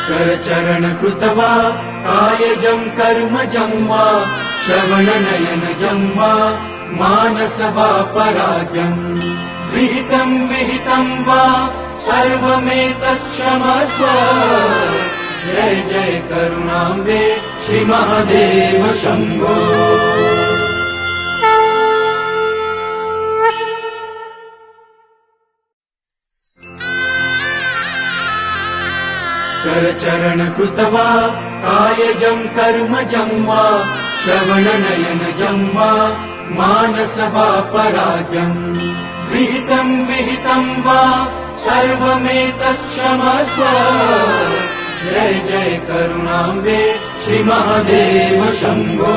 करचरण कृत्वा कायजं कर्मजं वा श्रवणनयनजं वा मानस वा पराद्यम् विहितं विहितं वा सर्वमेतत् क्षमस्व। जय जय करुणाम्बे श्री महादेव शम्भो। करचरण कृत्वा कायजं कर्मजं वा श्रवणनयनजं वा मानस वा पराद्यम् विहितं विहितं वा सर्वमेतत् क्षमस्व। जय जय करुणाम्बे श्री महादेव शम्भो।